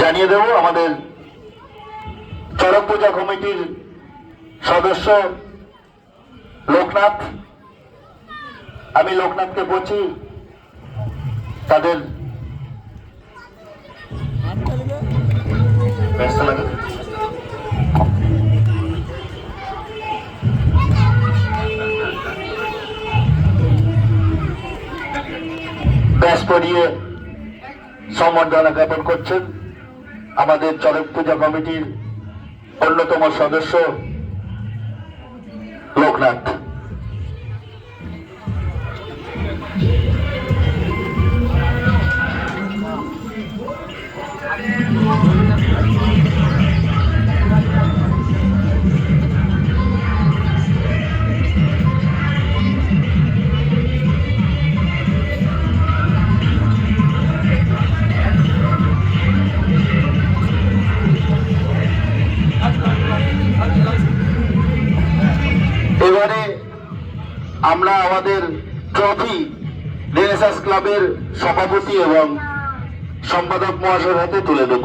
জানিয়ে দেব আমাদের চড়ক পূজা কমিটির সদস্য লোকনাথ। আমি লোকনাথকে বলছি তাদের ব্যাস পড়িয়ে সম্বর্ধনা জ্ঞাপন করছেন আমাদের চড়ক পূজা কমিটির অন্যতম সদস্য লোকনাথ। এবারে আমরা আমাদের ট্রফি রেনেসাঁস ক্লাবের সভাপতি এবং সম্পাদক মহাশয়ের হাতে তুলে দেব।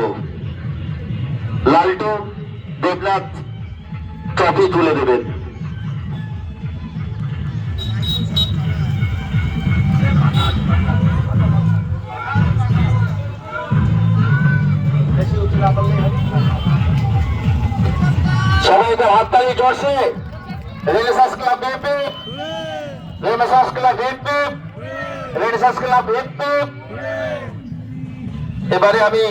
লালটু দেবনাথ ট্রফি তুলে দেবেন। সবাইকে হাততালি চড়ছে। Renaissance club MP, renaissance club MP, renaissance club MP. এবারে আমি